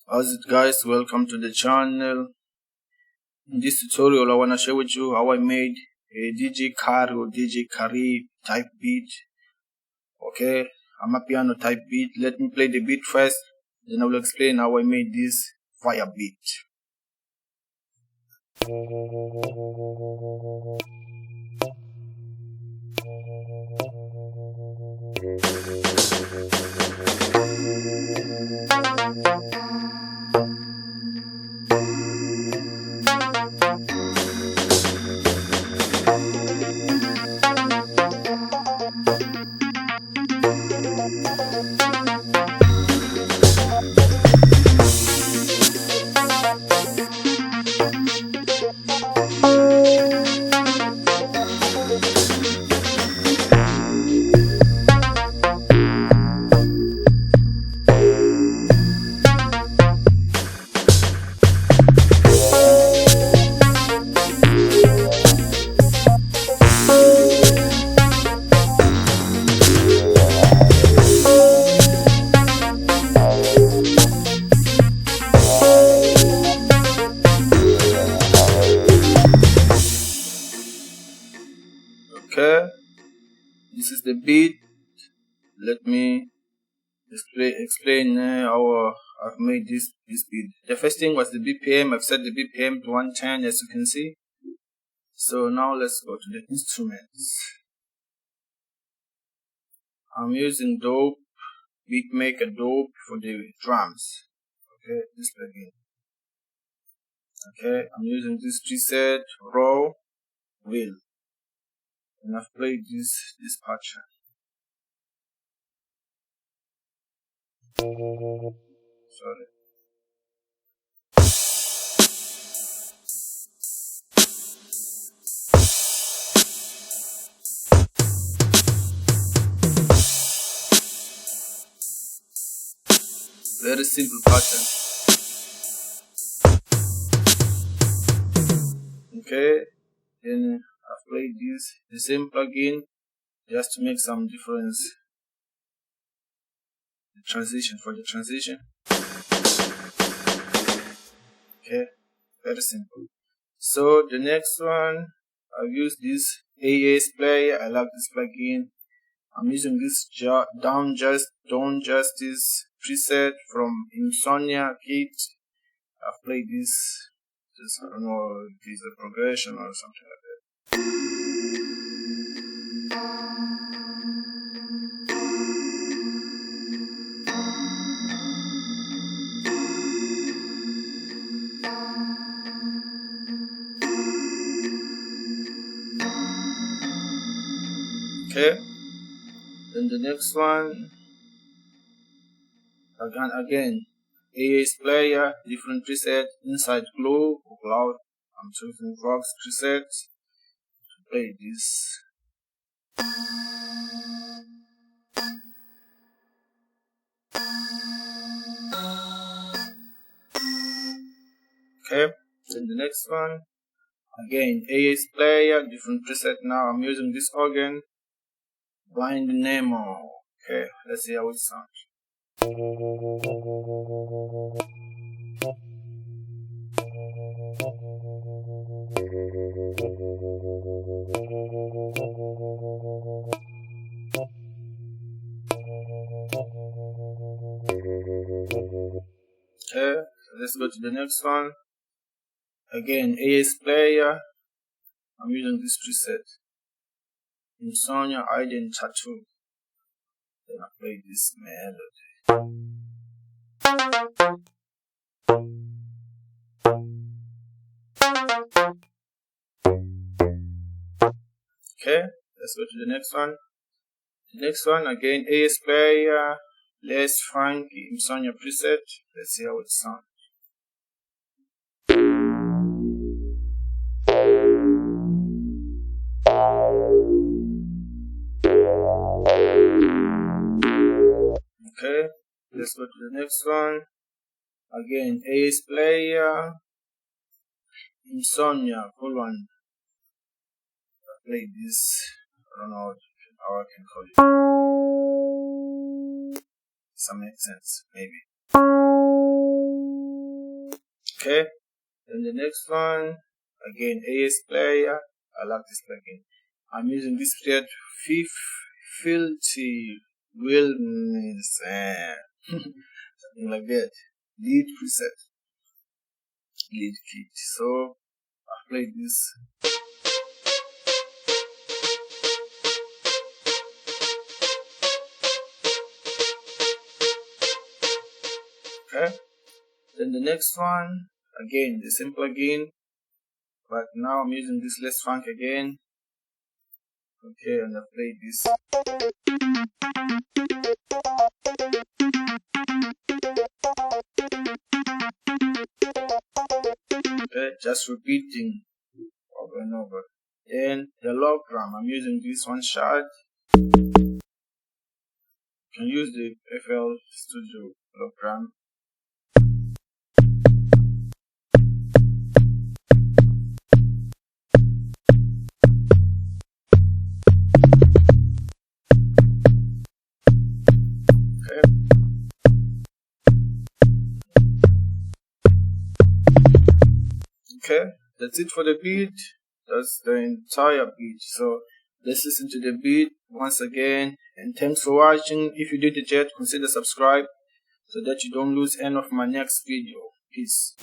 How's it, guys? Welcome to the channel. In this tutorial I want to share with you how I made a DJ Karri or DJ Karri type beat. Okay, Amapiano type beat. Let me play the beat first, then I will explain how I made this fire beat. Okay, this is the beat. Let me explain how I've made this beat. The first thing was the BPM. I've set the BPM to 110, as you can see. So now let's go to the instruments. I'm using Dope, Beatmaker Dope for the drums. Okay, this plugin. Okay, I'm using this preset Raw Wheel, and I've played this pattern. Sorry. Very simple pattern. Okay, then I've played the same plugin just to make some difference. The transition. Okay, very simple. So the next one, I've used this AS player. I like this plugin. I'm using this Down Justice preset from Insomnia Kit. I've played this. I don't know if it's a progression or something like that. Okay, then the next one, again AS player, different preset, inside glow or cloud. I'm choosing Vox preset to play this. Okay, then the next one, again AS player, different preset. Now I'm using this organ, Blind Nemo. Okay, let's see how it sounds. Okay, so let's go to the next one. Again, AS player. I'm using this preset, Insomnia Iden Tattoo. Then I play this melody. Okay, let's go to the next one. The next one, again AS player, less funky, Insomnia preset. Let's see how it sounds. Okay, let's go to the next one. Again, AS player, Insomnia, full one. I played this, I don't know how I can call it. Some makes sense, maybe. Okay, then the next one, again AS player. I like this plugin. I'm using this preset filthy wilderness, something like that. Lead preset, lead kit. So I play this. Okay, then the next one, again the same plugin, but now I'm using this less funk again. Okay, and I play this. Okay, just repeating over and over. Then the log drum, I'm using this one shot. You can use the FL Studio log drum. Okay, that's it for the beat. That's the entire beat. So let's listen to the beat once again. And thanks for watching. If you did it yet, consider subscribe so that you don't lose any of my next video. Peace.